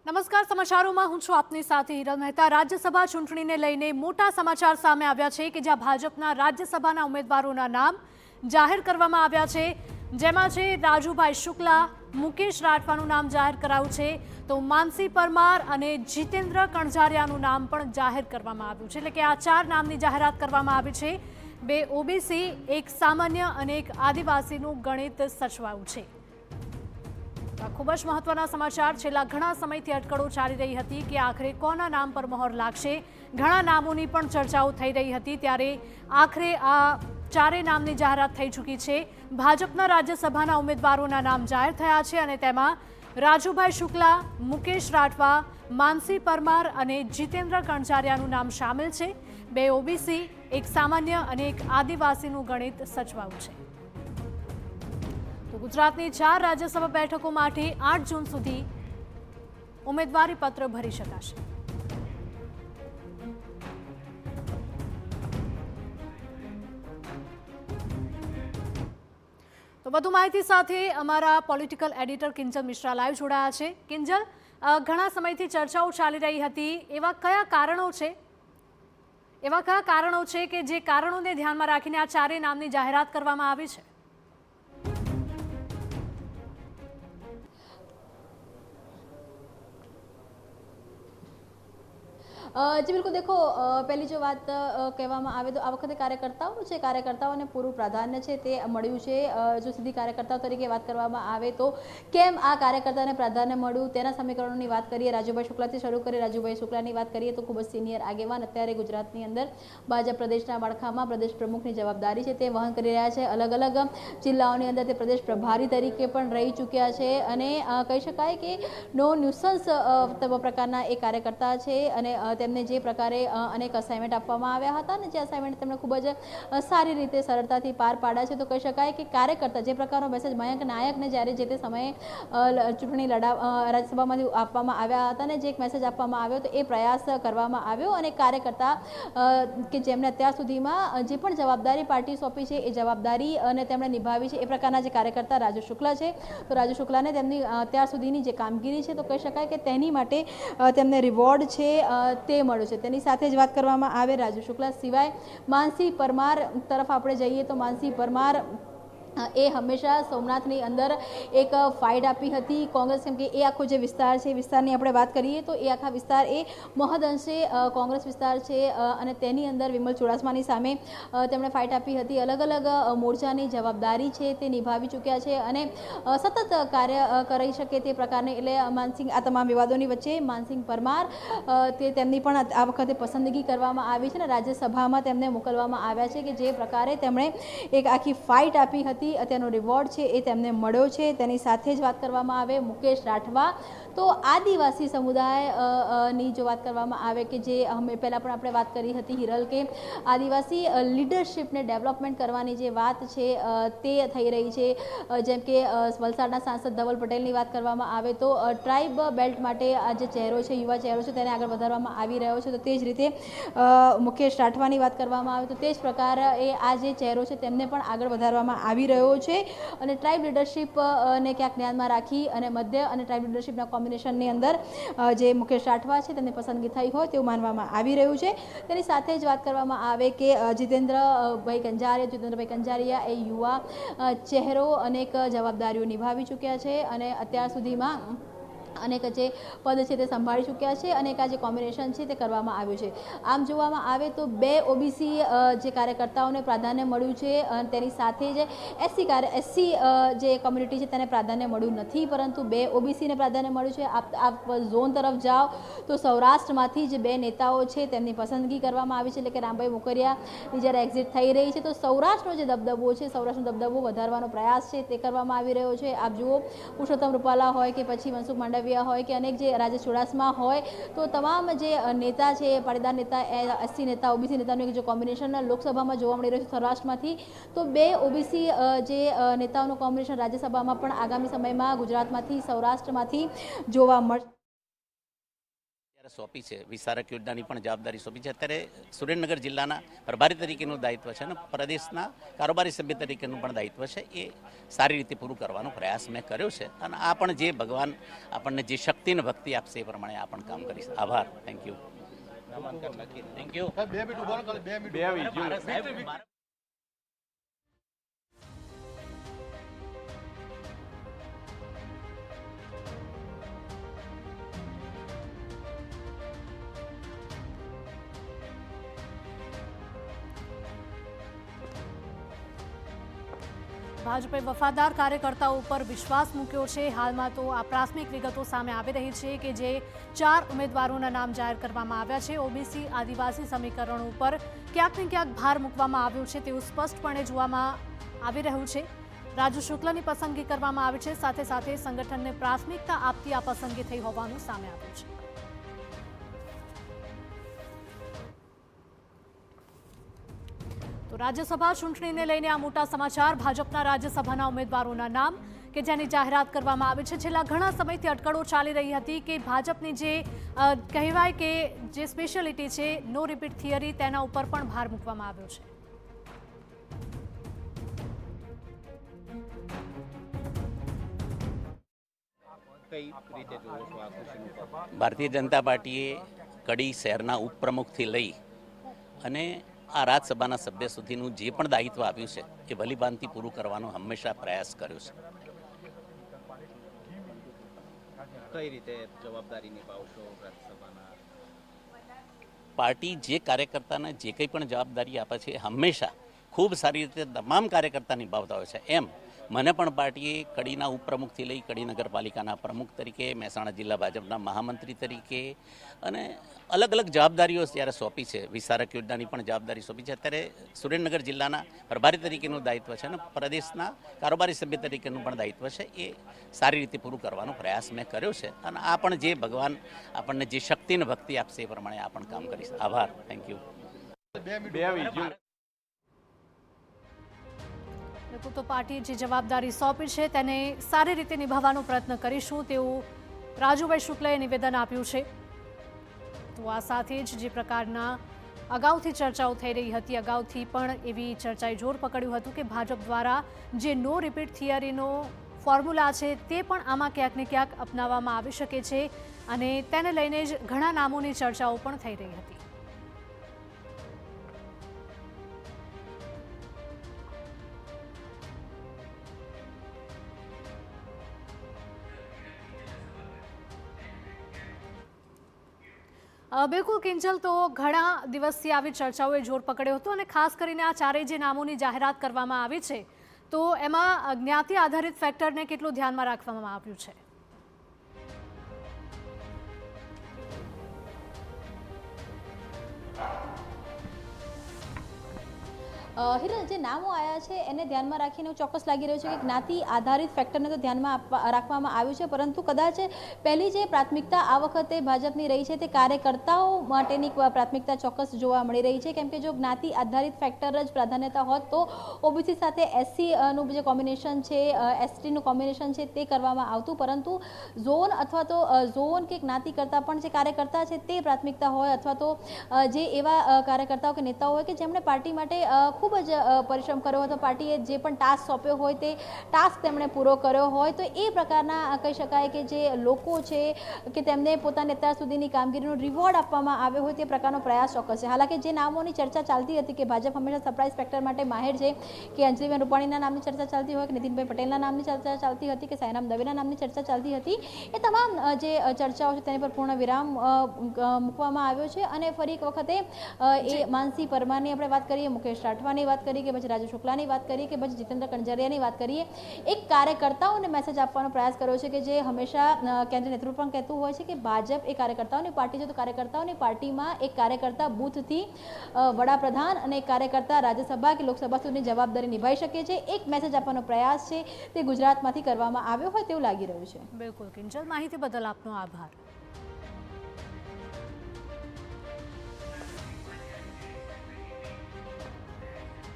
નમસ્કાર, સમાચારોમાં હું છું આપની સાથે હિરલ મહેતા। રાજ્યસભા ચૂંટણીને લઈને મોટા સમાચાર સામે આવ્યા છે કે જ્યાં ભાજપના રાજ્યસભાના ઉમેદવારોના નામ જાહેર કરવામાં આવ્યા છે, જેમાં છે રાજુભાઈ શુક્લા, મુકેશ રાઠવાનું નામ જાહેર કરાયું છે, તો માનસી પરમાર અને જીતેન્દ્ર કણઝારિયાનું નામ પણ જાહેર કરવામાં આવ્યું છે। એટલે કે આ 4 નામની જાહેરાત કરવામાં આવી છે। 2 ઓબીસી, 1 સામાન્ય અને 1 આદિવાસીનું ગણિત સચવાયું છે। खूब ज महत्वना समाचार। छेल्ला घणा समयथी अटकळो चाली रही हती कि आखरे कोना नाम पर मोहर लागशे। घणा नामोनी पण चर्चाओ थई रही हती, त्यारे आखरे आ 4 नामनी जाहेरात थई चूकी छे। भाजपना राज्यसभाना उमेदवारोना नाम जाहेर थया छे अने तेमां राजुभाई शुक्ला, मुकेश राठवा, मानसी परमार अने जीतेन्द्र कणझारियानुं नाम शामिल छे। 2 ओबीसी, 1 सामान्य अने 1 आदिवासीनुं गणित सचवायुं छे। तो गुजरातनी 4 राज्यसभा बैठकों माटे 8 जून सुधी उम्मीदवारी पत्र भरी शकाशे। तो વધુ માહિતી સાથે અમારા political editor Kinjal Mishra live જોડાયા છે। કિંજલ, ઘણા સમયથી ચર્ચાઓ ચાલી રહી હતી, એવા કયા કારણો છે કે જે કારણોને ધ્યાનમાં રાખીને આ 4 નામની જાહેરાત કરવામાં આવી છે? जी बिल्कुल। देखो, पहली जो बात कहेवामां आवे तो आ वखते कार्यकर्ताओने पूरुं प्राधान्य छे ते मळ्युं छे। जो सीधी कार्यकर्ताओ तरीके बात करवामां आवे तो केम आ कार्यकर्ताने प्राधान्य मळ्युं तेना समीकरणोनी बात करीए। राजुभाई शुक्लाथी शरू करीए। राजुभाई शुक्लानी बात करीए तो खूब ज सीनियर आगेवान अत्यारे गुजरातनी अंदर भाजप प्रदेशना माळखामां प्रदेश प्रमुखनी जवाबदारी छे ते वहन करी रह्या छे। अलग अलग जिल्लाओनी अंदर ते प्रदेश प्रभारी तरीके पण रही चूक्या छे अने कही शकाय के नो न्यूसन्स प्रकारना एक कार्यकर्ता छे अने तेमने जे प्रकारे अनेक असाइनमेंट आपवामां आव्या हता ने जे असाइनमेंट तेमणे खूब ज सारी रीते सरळताथी पार पाड्या छे। तो कही शकाय के कार्यकर्ता जे प्रकारनो मेसेज मयंक नायकने ज्यारे जे ते समये चूंटणी राज्यसभामांथी आपवामां आव्या हता ने जे एक मेसेज आपवामां आव्यो तो ए प्रयास करवामां आव्यो अने कार्यकर्ता के जेमणे अत्यार सुधीमां जे पण जवाबदारी पार्टी सोंपी छे ए जवाबदारी अने तेमणे निभावी छे ए प्रकारना जे कार्यकर्ता राजू शुक्ला छे। तो राजू शुक्लाने तेमनी अत्यार सुधीनी जे कामगीरी छे तो कही शकाय के तेनी माटे तेमने रिवॉर्ड छे ते मळ्यो छे। तेनी साथे ज वात करवामां आवे राजू शुक्ला सिवाय मानसी परमार तरफ आपणे जईए तो मानसी परमार ए हमेशा सोमनाथनी अंदर एक फाइट आपी हती कांग्रेस, केम के ए आखो जे विस्तार छे विस्तारनी आपणे वात करीए तो ए आखा विस्तार ए महदअंशे कांग्रेस विस्तार छे अने तेनी अंदर विमल चुडासमानी सामे तेमणे फाइट आपी हती। अलग अलग मोर्चानी जवाबदारी छे ते निभावी चूक्या छे अने सतत कार्य करी शके ते प्रकारने एटले मानसिंह आ तमाम विवादोनी वच्चे मानसिंह परमार ते तेमनी पण आ वखते पसंदगी करवामां आवी छे ने राज्यसभामां तेमने मोकलवामां आव्या छे के जे प्रकारे तेमणे एक आखी फाइट आपी हती तेनो रिवॉर्ड छे ए तेमने मळ्यो छे। तेनी साथे ज वात करवामां आवे मुकेश राठवा तो आदिवासी समुदाय नी जो बात करवामां आवे के जे हमें पहला पण आपणे वात करी हती हिरल के आदिवासी लीडरशिप ने डेवलपमेंट करवानी जे वात छे ते थई रही छे। जेम के वलसाडना सांसद धवल पटेलनी वात करवामां आवे तो ट्राइब बेल्ट माटे आ जे चेहरो छे युवा चेहरो छे तेने आगळ वधारवामां आवी रह्यो छे। तो ते ज रीते मुकेश राठवानी वात करवामां आवे तो ते ज प्रकार ए आ जे चेहरो छे तेमने पण आगळ वधारवामां आवी रह्यो छे अने ट्राइब लीडरशिप ने क्यांक ध्यानमां राखी अने मध्य अने ट्राइब लीडरशिपना कॉम्बिनेशननी अंदर जे मुकेश राठवा छे तेमनी पसंदगी थई होय तेवुं मानवामां आवी रह्युं छे। तेनी साथे ज वात करवामां आवे के जीतेन्द्रभाई कंजारिया ए युवा चेहरो अनेक जवाबदारीओ निभावी चूक्या छे अने अत्यार सुधीमां अनेक जे पद छे ते संभाળી चूक्या छे अनेक आ जे कॉम्बिनेशन छे ते करवामां आव्युं छे। आम जोवामां आवे तो 2 ओबीसी जे कार्यकर्ताओने प्राधान्य मळ्युं छे अने तेनी साथे जे एससी जे कम्युनिटी छे तेने प्राधान्य मळ्युं नथी, परंतु 2 ओबीसी ने प्राधान्य मळ्युं छे। आप झोन तरफ जाओ तो सौराष्ट्रमांथी जे 2 नेताओ छे तेमनी पसंदगी करवामां आवी छे એટલે કે રામભાઈ મોકરિયાની જ્યારે એક્ઝિટ થઈ રહી છે તો સૌરાષ્ટ્રનો જે દબદબો છે સૌરાષ્ટ્રનો દબદબો વધારવાનો પ્રયાસ છે તે કરવામાં આવી રહ્યો છે। આપ જુઓ પુરુષોત્તમ રૂપાલા હોય કે પછી મનસુખ માંડવિયા હોય કે અનેક જે રાજેશ ચુડાસમા હોય તો તમામ જે नेता છે પાટીદાર नेता एससी नेता ओबीसी नेताનું એક જે કોમ્બિનેશન લોકસભામાં જોવા મળી રહ્યું છે સૌરાષ્ટ્રમાંથી તો 2 ઓબીસી જે નેતાઓનું કોમ્બિનેશન રાજ્યસભામાં પણ આગામી સમયમાં ગુજરાતમાંથી સૌરાષ્ટ્રમાંથી જોવા મળશે। સોંપી છે વિસ્તારક યોજનાની પણ જવાબદારી સોંપી છે. અત્યારે સુરેન્દ્રનગર જિલ્લાના પ્રભારી તરીકેનું દાયિત્વ છે અને પ્રદેશના કારોબારી સભ્ય તરીકેનું પણ દાયિત્વ છે. એ સારી રીતે પૂરું કરવાનો પ્રયાસ મેં કર્યો છે અને આ પણ જે ભગવાન આપણને જે શક્તિ અને ભક્તિ આપશે એ પ્રમાણે આ પણ કામ કરીશ. આભાર. Thank you. Thank you. ભાજપે વફાદાર કાર્યકર્તાઓ ઉપર વિશ્વાસ મૂક્યો છે. હાલમાં તો આ પ્રાથમિક વિગતો સામે આવી રહી છે કે જે 4 ઉમેદવારોના નામ જાહેર કરવામાં આવ્યા છે. ઓબીસી આદિવાસી સમીકરણો ઉપર ક્યાંક ને ક્યાંક ભાર મૂકવામાં આવ્યો છે તેવું સ્પષ્ટપણે જોવામાં આવી રહ્યું છે. રાજુ શુક્લની પસંદગી કરવામાં આવી છે. સાથે સાથે સંગઠનને પ્રાથમિકતા આપતી આ પસંદગી થઈ હોવાનું સામે આવ્યું છે. તો રાજ્યસભા ચૂંટણીને લઈને આ મોટા સમાચાર. ભાજપના રાજ્યસભાના ઉમેદવારોના નામ કે જેની જાહેરાત કરવામાં આવી છે. છેલ્લા ઘણા સમયથી અટકળો ચાલી રહી હતી કે ભાજપની જે કહેવાય કે જે સ્પેશિયાલિટી છે નો રિપીટ થિયરી, તેના ઉપર પણ ભાર મૂકવામાં આવ્યો છે. ભારતીય જનતા પાર્ટીએ કડી શહેરના ઉપપ્રમુખથી લઈ અને આ રાજ્યસભાના સભ્ય સુધીનું જે પણ દાયિત્વ આપ્યું છે એ ભલીભાનથી પૂરું કરવાનો હંમેશા પ્રયાસ કર્યો છે. કઈ રીતે જવાબદારી નિભાવશો રાજ્યસભાના? પાર્ટી જે કાર્યકર્તાને જે કંઈ પણ જવાબદારી આપે છે એ હંમેશા ખૂબ સારી રીતે તમામ કાર્યકર્તા નિભાવતા હોય છે. એમ મને પણ પાર્ટીએ કડીના ઉપપ્રમુખથી લઈ કડી નગરપાલિકાના પ્રમુખ તરીકે, મહેસાણા જિલ્લા ભાજપના મહામંત્રી તરીકે અને અલગ અલગ જવાબદારીઓ જ્યારે સોંપી છે. વિસ્તારક યોજનાની પણ જવાબદારી સોંપી છે. અત્યારે સુરેન્દ્રનગર જિલ્લાના પ્રભારી તરીકેનું દાયિત્વ છે અને પ્રદેશના કારોબારી સભ્ય તરીકેનું પણ દાયિત્વ છે. એ સારી રીતે પૂરું કરવાનો પ્રયાસ મેં કર્યો છે અને આ પણ જે ભગવાન આપણને જે શક્તિ અને ભક્તિ આપશે એ પ્રમાણે આ પણ કામ કરીશ. આભાર. Thank you. તો પાર્ટીએ જે જવાબદારી સોંપી છે તેને સારી રીતે નિભાવવાનો પ્રયત્ન કરીશું તેવું રાજુભાઈ શુક્લએ નિવેદન આપ્યું છે. તો આ સાથે જ જે પ્રકારના અગાઉથી ચર્ચાઓ થઈ રહી હતી, અગાઉથી પણ એવી ચર્ચાએ જોર પકડ્યું હતું કે ભાજપ દ્વારા જે નો રિપીટ થિયરીનો ફોર્મ્યુલા છે તે પણ આમાં ક્યાંક ને ક્યાંક અપનાવવામાં આવી શકે છે અને તેને લઈને જ ઘણા નામોની ચર્ચાઓ પણ થઈ રહી હતી. બિલકુલ કિંજલ, તો ઘણા દિવસથી આવી ચર્ચાઓએ જોર પકડ્યો હતો અને ખાસ કરીને આ ચારેય જે નામોની જાહેરાત કરવામાં આવી છે તો એમાં જ્ઞાતિ આધારિત ફેક્ટરને કેટલું ધ્યાનમાં રાખવામાં આવ્યું છે? હિરલ, જે નામો આવ્યા છે એને ધ્યાનમાં રાખીને ચોક્કસ લાગી રહ્યું છે કે જ્ઞાતિ આધારિત ફેક્ટરને તો ધ્યાનમાં રાખવામાં આવ્યું છે, પરંતુ કદાચ પહેલી જે પ્રાથમિકતા આ વખતે ભાજપની રહી છે તે કાર્યકર્તાઓ માટેની પ્રાથમિકતા ચોક્કસ જોવા મળી રહી છે. કેમ કે જો જ્ઞાતિ આધારિત ફેક્ટર જ પ્રાધાન્યતા હોત તો ઓબીસી સાથે એસસીનું જે કોમ્બિનેશન છે, એસટીનું કોમ્બિનેશન છે તે કરવામાં આવતું, પરંતુ ઝોન અથવા તો ઝોન કે જ્ઞાતિ કરતાં પણ જે કાર્યકર્તા છે તે પ્રાથમિકતા હોય અથવા તો જે એવા કાર્યકર્તાઓ કે નેતાઓ હોય કે જેમણે પાર્ટી માટે ખૂબ જ પરિશ્રમ કર્યો હતો, પાર્ટીએ જે પણ ટાસ્ક સોંપ્યો હોય તે ટાસ્ક તેમણે પૂરો કર્યો હોય, તો એ પ્રકારના કહી શકાય કે જે લોકો છે કે તેમને પોતાની અત્યાર સુધીની કામગીરીનો રિવોર્ડ આપવામાં આવ્યો હોય તે પ્રકારનો પ્રયાસ ચોક્કસ છે. હાલાકી જે નામોની ચર્ચા ચાલતી હતી કે ભાજપ હંમેશા સરપ્રાઇઝ ફેક્ટર માટે માહેર છે, કે અંજલિબેન રૂપાણીના નામની ચર્ચા ચાલતી હોય, કે નીતિનભાઈ પટેલના નામની ચર્ચા ચાલતી હતી, કે સાયરામ દવેના નામની ચર્ચા ચાલતી હતી, એ તમામ જે ચર્ચાઓ છે તેની પર પૂર્ણ વિરામ મૂકવામાં આવ્યો છે. અને ફરી એક વખતે એ માનસી પરમારની આપણે વાત કરીએ, મુકેશ રાઠવાની વાત કરીએ, કે પછી રાજુ શુક્લાની વાત કરીએ, કે પછી જીતેન્દ્ર કણઝરિયાની વાત કરીએ, એક કાર્યકર્તાઓને મેસેજ આપવાનો પ્રયાસ કર્યો છે કે જે હંમેશા કેન્દ્રીય નેતૃત્વ પણ કહેતું હોય છે કે ભાજપ એ કાર્યકર્તાઓની પાર્ટી છે, તો કાર્યકર્તાઓની પાર્ટીમાં એક કાર્યકર્તા બૂથથી વડાપ્રધાન અને એક કાર્યકર્તા રાજ્યસભા કે લોકસભા સુધીની જવાબદારી નિભાવી શકે છે. એક મેસેજ આપવાનો પ્રયાસ છે તે ગુજરાતમાંથી કરવામાં આવ્યો હોય તેવું લાગી રહ્યું છે. બિલકુલ કિંજલ, માહિતી બદલ આપનો આભાર.